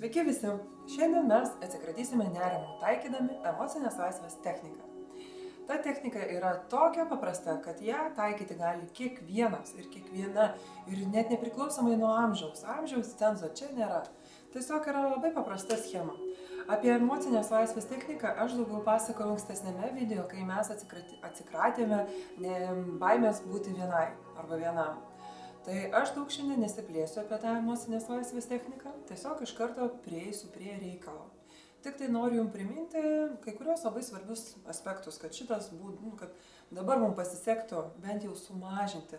Sveiki visi! Šiandien mes atsikratysime nerimo taikydami emocinės laisvės techniką. Ta technika yra tokia paprasta, kad ją taikyti gali kiekvienas ir kiekviena ir net nepriklausomai nuo amžiaus. Amžiaus cenzo čia nėra. Tiesiog yra labai paprasta schema. Apie emocinės laisvės techniką aš daugiau pasakojau ankstesnėme video, kai mes atsikratėme baimės būti vienai arba vienam. Tai aš daug šiandien nesiplėsiu apie tą emocinės laisvės techniką, tiesiog iš karto prieisiu prie reikalo. Tik tai noriu jums priminti kai kurios labai svarbius aspektus, kad kad dabar mums pasisektų bent jau sumažinti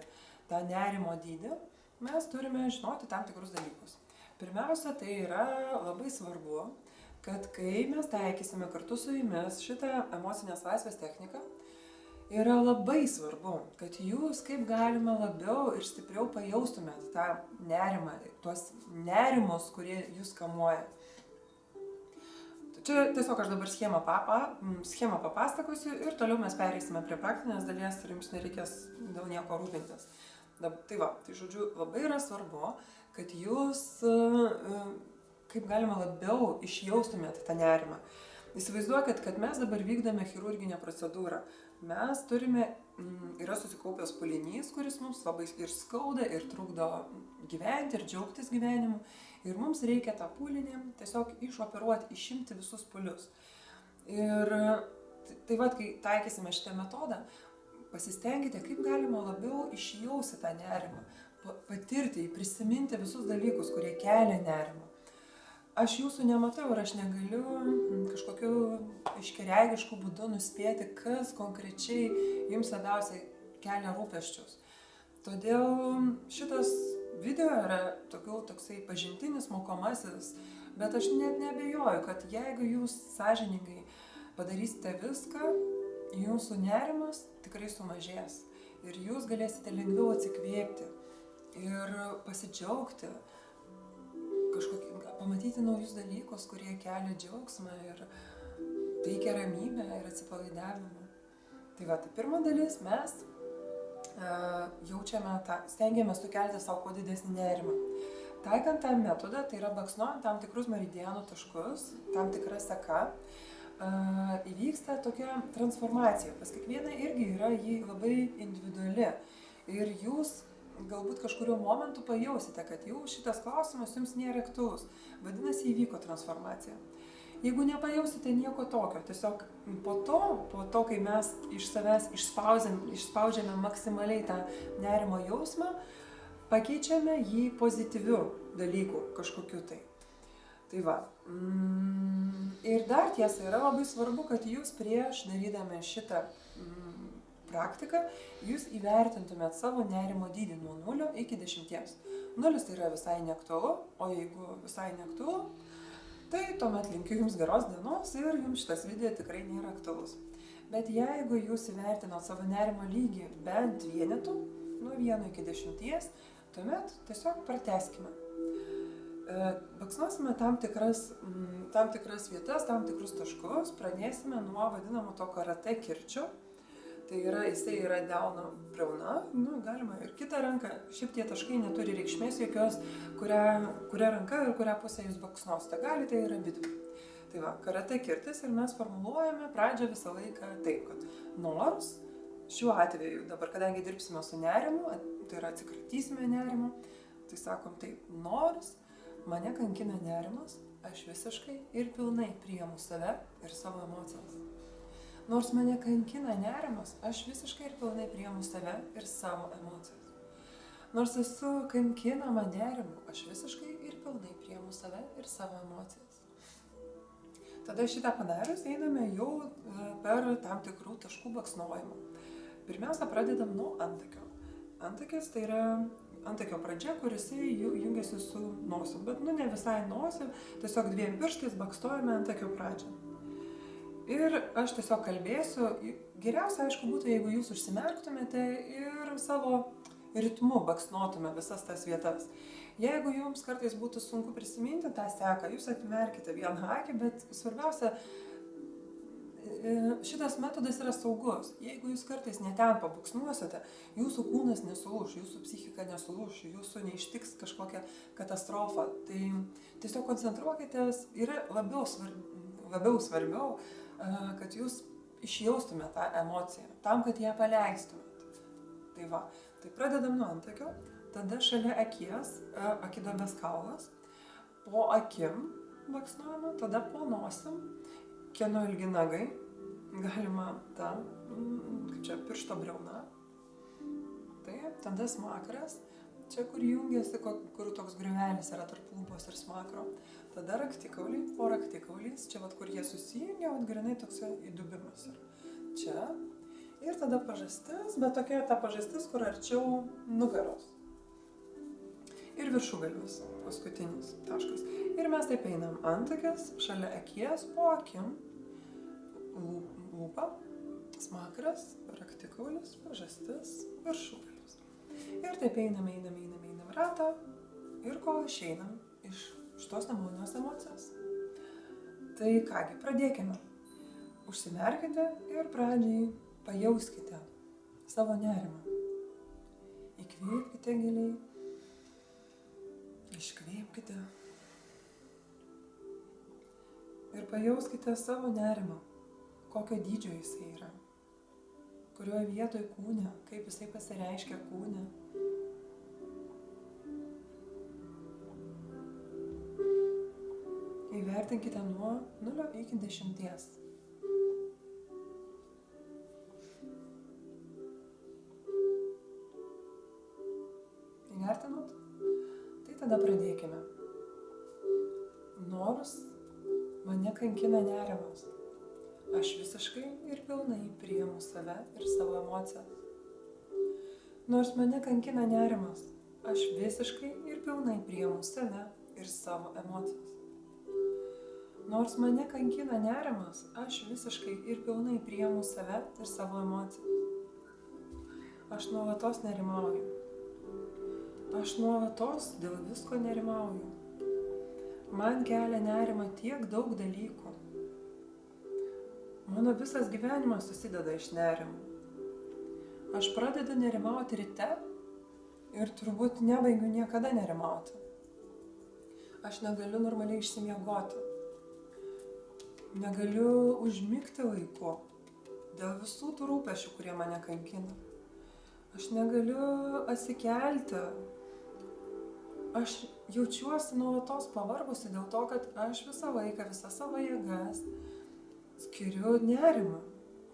tą nerimo dydį, mes turime žinoti tam tikrus dalykus. Pirmiausia, tai yra labai svarbu, kad kai mes taikysime kartu su jumis šitą emocinės laisvės techniką, yra labai svarbu, kad jūs kaip galima labiau ir stipriau pajaustumėt tą nerimą, tuos nerimus, kurie jūs kamuoja. Čia tiesiog aš dabar schemą papasakosiu ir toliau mes pereisime prie praktinės dalies ir jums nereikės dėl nieko rūpintis. Tai žodžiu, labai yra svarbu, kad jūs kaip galima labiau išjaustumėt tą nerimą. Įsivaizduokit, kad mes dabar vykdome chirurginę procedūrą. Mes yra susikaupęs pūlinys, kuris mums labai ir skauda, ir trukdo gyventi, ir džiaugtis gyvenimu. Ir mums reikia tą pūlinį tiesiog išoperuoti, išimti visus pūlius. Ir tai kai taikysime šitą metodą, pasistengite, kaip galima labiau išjausti tą nerimą, patirti, prisiminti visus dalykus, kurie kelia nerimą. Aš jūsų nematau ir aš negaliu kažkokiu aiškiaregišku būdu nuspėti, kas konkrečiai jums labiausiai kelia rūpesčius. Todėl šitas video yra toksai pažintinis, mokomasis, bet aš net neabejoju, kad jeigu jūs sąžiningai padarysite viską, jūsų nerimas tikrai sumažės ir jūs galėsite lengviau atsikvėpti ir pasidžiaugti, pamatyti naujus dalykus, kurie kelia džiaugsmą ir teikia ramybę ir atsipalaidavimą. Tai pirma dalis, mes stengiamės sukelti savo kuo didesnį nerimą. Taikant tą metodą, tai yra baksnuojant tam tikrus meridianų taškus, tam tikra seka, įvyksta tokia transformacija. Pas kiekvieną irgi yra ji labai individuali ir jūs galbūt kažkurio momentu pajausite, kad jau šitas klausimas jums nėra aktualus. Vadinasi, įvyko transformacija. Jeigu nepajausite nieko tokio, tiesiog po to, kai mes iš savęs išspaudžiame maksimaliai tą nerimo jausmą, pakeičiame jį pozityviu dalyku kažkokiu tai. Ir dar tiesa, yra labai svarbu, kad jūs prieš darydami šitą praktiką, jūs įvertintumėt savo nerimo dydį nuo 0 iki 10. 0 tai yra visai neaktualu, o jeigu visai neaktualu, tai tuomet linkiu jums geros dienos ir jums šitas video tikrai nėra aktualus. Bet jeigu jūs įvertinot savo nerimo lygį bent vienetų, nuo 1 iki 10, tuomet tiesiog pratęskime. Baksnuosime tam tikras vietas, tam tikrus taškus, pradėsime nuo vadinamo to karate kirčio. Tai yra, jisai yra delno briauna, galima ir kitą ranką, šiaip tie taškai neturi reikšmės jokios, kuria ranka ir kurią pusę jūs baksnuosite, galite ir abidvi. Karate kirtis ir mes formuluojame pradžią visą laiką taip, kad nors, šiuo atveju dabar, kadangi dirbsime su nerimu, tai yra atsikratysime nerimu, tai sakom taip, nors mane kankina nerimas, aš visiškai ir pilnai priimu save ir savo emocijas. Nors mane kankina nerimas, aš visiškai ir pilnai priimu save ir savo emocijas. Nors esu kankinama nerimu, aš visiškai ir pilnai priimu save ir savo emocijas. Tada šitą padarius einame jau per tam tikrų taškų baksnuojimą. Pirmiausia, pradedam nuo antakio. Antakis tai yra antakio pradžia, kuris jungiasi su nosim, bet ne visai nosim, tiesiog 2 pirštais bakstojame antakio pradžią. Ir aš tiesiog kalbėsiu, geriausia aišku būtų, jeigu jūs užsimerktumėte ir savo ritmu baksnuotume visas tas vietas. Jeigu jums kartais būtų sunku prisiminti tą seką, jūs atmerkite vieną akį, bet svarbiausia, šitas metodas yra saugus. Jeigu jūs kartais ne ten pabuksnuosite, jūsų kūnas nesulūš, jūsų psichika nesulūš, jūsų neištiks kažkokia katastrofa. Tai tiesiog koncentruokitės, yra labiau svarbiau, kad jūs išjaustumėte tą emociją, tam, kad ją paleistumėte. Tai va, tai pradedam nuo antakio, tada šalia akies, akiduobės kaulas, po akim baksnuojama, tada po nosim, kieno ilgi nagai, galima ta, kaip čia, piršto briauna, taip, tada smakras, čia kur jungiasi, kur toks griuvelis yra tarp lūpos ir smakro, tada raktikauliai, po raktikauliais, čia vat, kur jie susijungia, vat grinai toks įdubimas yra, čia, ir tada pažastis, bet tokia ta pažastis, kur arčiau nugaros. Ir viršugalvis, paskutinis taškas. Ir mes taip einam antakis, šalia akies, po akim, lūpa, smakras, raktikaulis, pažastis, viršugalvis. Ir taip einam ratą ir kol išeinam iš šitos nemalonios emocijos. Tai kągi, pradėkime. Užsimerkite ir pradžiai pajauskite savo nerimą. Įkvėpkite giliai. Iškvėpkite ir pajauskite savo nerimą, kokio dydžio jisai yra, kurioje vietoje kūne, kaip jisai pasireiškia kūne. Įvertinkite nuo 0 iki 10. Įvertinot? Tada pradėkime. Nors mane kankina nerimas, aš visiškai ir pilnai priimu save ir savo emocijas. Nors mane kankina nerimas, aš visiškai ir pilnai priimu save ir savo emocijas. Nors mane kankina nerimas, aš visiškai ir pilnai priimu save ir savo emocijas. Aš nuolatos nerimauju. Aš nuolatos dėl visko nerimauju. Man kelia nerimą tiek daug dalykų. Mano visas gyvenimas susideda iš nerimų. Aš pradedu nerimauti ryte ir turbūt nebaigiu niekada nerimauti. Aš negaliu normaliai išsimiegoti. Negaliu užmigti laiku dėl visų tų rūpesčių, kurie mane kankina. Aš negaliu atsikelti. Aš jaučiuosi nuolatos pavargusi dėl to, kad aš visą laiką, visas savo jėgas skiriu nerimą.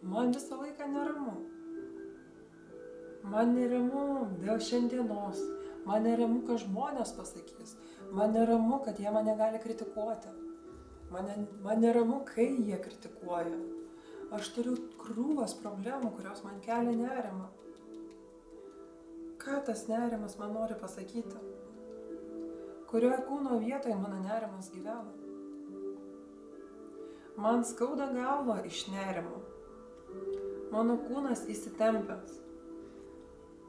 Man visą laiką neramu. Man neramu dėl šiandienos. Man neramu, ką žmonės pasakys. Man neramu, kad jie mane gali kritikuoti. Man neramu, kai jie kritikuoja. Aš turiu krūvas problemų, kurios man kelia nerimą. Ką tas nerimas man nori pasakyti? Kurioje kūno vietoje mano nerimas gyvena? Man skauda galva iš nerimo. Mano kūnas įsitempęs.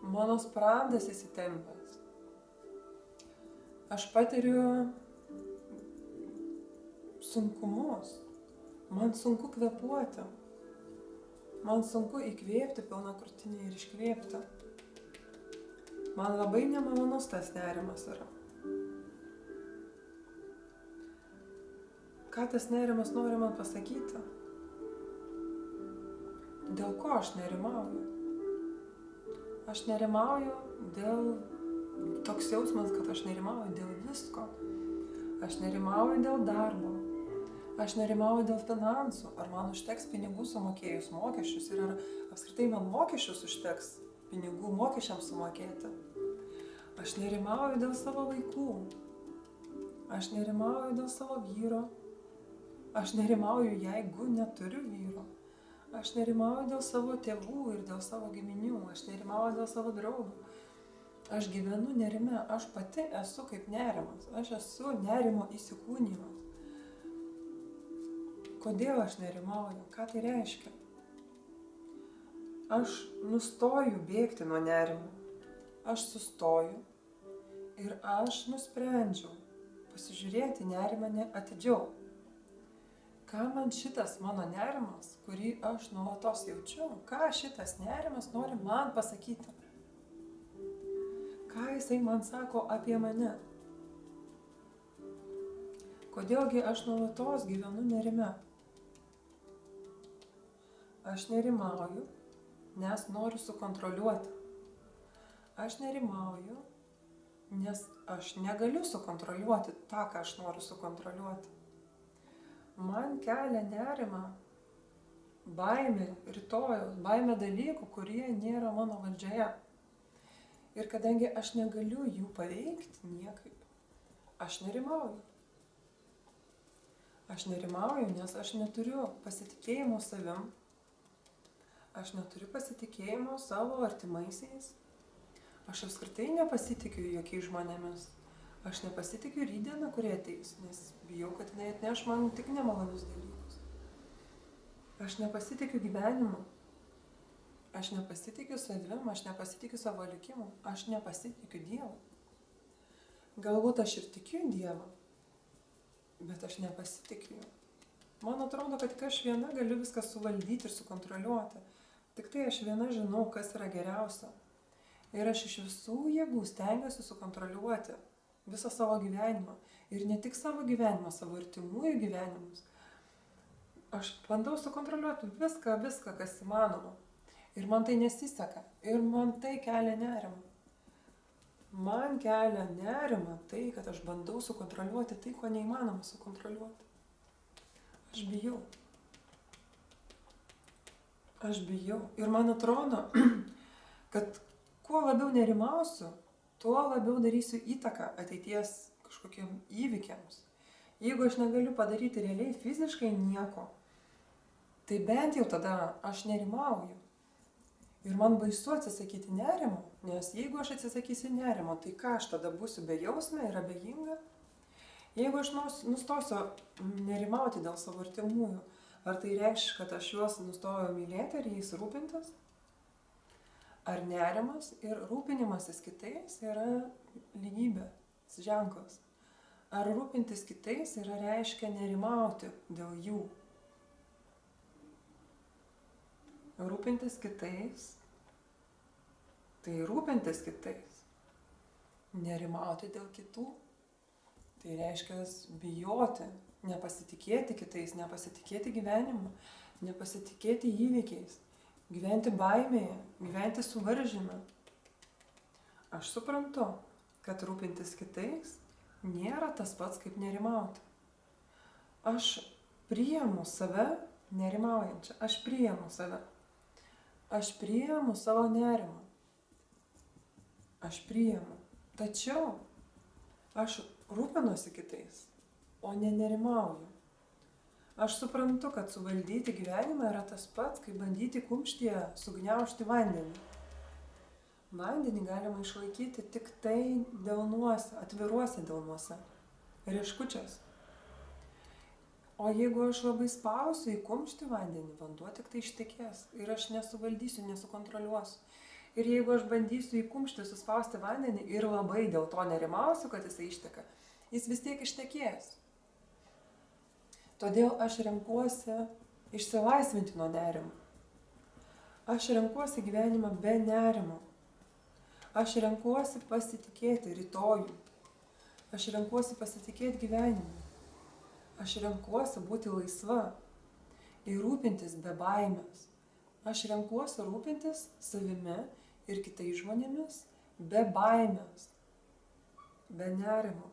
Mano sprandas įsitempęs. Aš patiriu sunkumus. Man sunku kvėpuoti. Man sunku įkvėpti pilną krūtinę ir iškvėpti. Man labai nemalonus tas nerimas yra. Ką tas nerimas nori man pasakyti? Dėl ko aš nerimauju? Aš nerimauju dėl toks jausmas, kad aš nerimauju dėl visko. Aš nerimauju dėl darbo. Aš nerimauju dėl finansų. Ar man užteks pinigų sumokėjus mokesčius ir ar apskritai man mokesčius užteks pinigų mokesčiams sumokėti. Aš nerimauju dėl savo vaikų. Aš nerimauju dėl savo vyro. Aš nerimauju, jeigu neturiu vyro. Aš nerimauju dėl savo tėvų ir dėl savo giminių. Aš nerimauju dėl savo draugų. Aš gyvenu nerime. Aš pati esu kaip nerimas. Aš esu nerimo įsikūnijimas. Kodėl aš nerimauju? Ką tai reiškia? Aš nustoju bėgti nuo nerimo. Aš sustoju ir aš nusprendžiau pasižiūrėti nerimą atidžiau. ką man šitas mano nerimas, kurį aš nuolatos jaučiu, ką šitas nerimas nori man pasakyti. Ką jisai man sako apie mane. Kodėlgi aš nuolatos gyvenu nerime. Aš nerimauju, nes noriu sukontroliuoti. Aš nerimauju, nes aš negaliu sukontroliuoti tą, ką aš noriu sukontroliuoti. Man kelia nerimą baimė rytojaus, baimė dalykų, kurie nėra mano valdžioje. Ir kadangi aš negaliu jų paveikti niekaip, aš nerimauju. Aš nerimauju, nes aš neturiu pasitikėjimo savim, aš neturiu pasitikėjimo savo artimaisiais, aš apskritai nepasitikiu jokiais žmonėmis. Aš nepasitikiu rydieną, kurie ateis, nes bijau, kad jinai atneš man tik nemalonius dalykus. Aš nepasitikiu gyvenimu. Aš nepasitikiu savim, aš nepasitikiu savo likimu, aš nepasitikiu Dievu. Galbūt aš ir tikiu Dievą, bet aš nepasitikiu. Man atrodo, kad tik aš viena galiu viską suvaldyti ir sukontroliuoti. Tik tai aš viena žinau, kas yra geriausia. Ir aš iš visų jėgų stengiuosi sukontroliuoti visą savo gyvenimą. Ir ne tik savo gyvenimą, savo artimųjų gyvenimus. Aš bandau sukontroliuoti viską, kas įmanoma. Ir man tai nesiseka. Ir man tai kelia nerimą. Man kelia nerimą tai, kad aš bandau sukontroliuoti tai, ko neįmanoma sukontroliuoti. Aš bijau. Aš bijau. Ir man atrodo, kad kuo labiau nerimausiu, tuo labiau darysiu įtaką ateities kažkokiem įvykiams. Jeigu aš negaliu padaryti realiai fiziškai nieko, tai bent jau tada aš nerimauju. Ir man baisu atsisakyti nerimo, nes jeigu aš atsisakysiu nerimo, tai ką aš tada būsiu bejausmė ir abejinga? Jeigu aš nustosiu nerimauti dėl savo artimųjų, ar tai reikš, kad aš juos nustojau mylėti ir jais rūpintis? Ar nerimas ir rūpinimasis kitais yra lygybės ženklas? Ar rūpintis kitais yra reiškia nerimauti dėl jų? Rūpintis kitais, tai rūpintis kitais. Nerimauti dėl kitų, tai reiškia bijoti, nepasitikėti kitais, nepasitikėti gyvenimu, nepasitikėti įvykiais. Gyventi baimėje, gyventi suvaržyme. Aš suprantu, kad rūpintis kitais nėra tas pats kaip nerimauti. Aš priimu save nerimaujančią, aš priimu save. Aš priimu savo nerimą. Aš priimu. Tačiau aš rūpinuosi kitais, o ne nerimauju. Aš suprantu, kad suvaldyti gyvenimą yra tas pats, kaip bandyti kumštyje sugniaužti vandenį. Vandenį galima išlaikyti tik tai delnuose, atviruose delnuose, rieškučiuose. O jeigu aš labai spausiu į kumštį vandenį, vanduo tik tai ištekės ir aš nesuvaldysiu, nesukontroliuosiu. Ir jeigu aš bandysiu į kumštį suspausti vandenį ir labai dėl to nerimausiu, kad jisai išteka, jis vis tiek ištekės. Todėl aš renkuosi išsilaisvinti nuo nerimo. Aš renkuosi gyvenimą be nerimo. Aš renkuosi pasitikėti rytojų. Aš renkuosi pasitikėti gyvenimu. Aš renkuosi būti laisva ir rūpintis be baimės. Aš renkuosi rūpintis savimi ir kitais žmonėmis be baimės, be nerimo.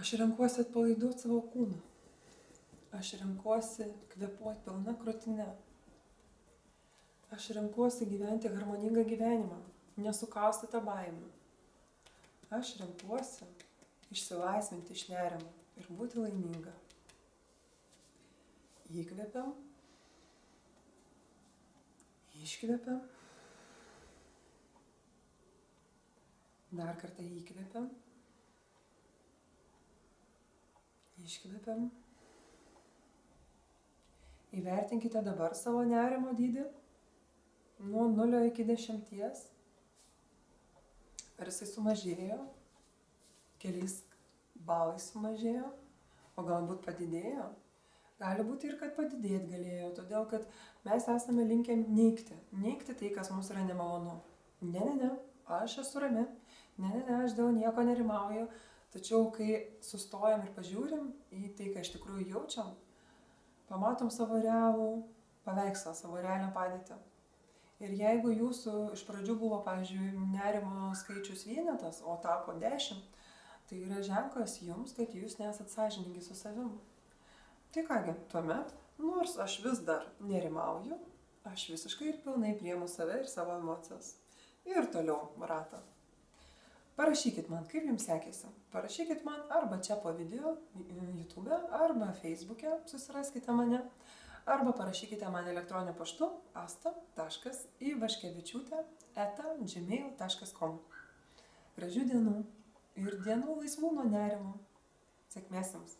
Aš renkuosi atpalaiduoti savo kūną. Aš renkuosi kvėpuoti pilna krūtine. Aš renkuosi gyventi harmoningą gyvenimą, nesukaustytą baimę. Aš renkuosi išsilaisvinti iš nerimo ir būti laiminga. Įkvepiam. Iškvepiam. Dar kartą įkvepiam. Iškvepiam. Įvertinkite dabar savo nerimo dydį nuo 0 iki 10. Ar jisai sumažėjo, keliais balais sumažėjo, o galbūt padidėjo. Gali būti ir kad padidėti galėjo, todėl kad mes esame linkę neigti tai, kas mums yra nemalonu. Ne, aš esu rami, ne, aš dėl nieko nerimauju, tačiau kai sustojam ir pažiūrim į tai, ką iš tikrųjų jaučiam, pamatom savo realų paveikslą, savo realią padėtį. Ir jeigu jūsų iš pradžių buvo, pavyzdžiui, nerimo skaičius vienetas, o tapo 10, tai yra ženklas jums, kad jūs nesat sąžiningi su savim. Tai kągi, tuomet, nors aš vis dar nerimauju, aš visiškai ir pilnai priemu save ir savo emocijas. Ir toliau ratą. Parašykit man, kaip jums sekėsi. Parašykit man arba čia po video YouTube, arba Facebook'e, susiraskite mane, arba parašykite man elektroniniu paštu asta.ivaškevičiūtė@gmail.com. Gražių dienų ir dienų laisvų nuo nerimo. Sėkmės jums.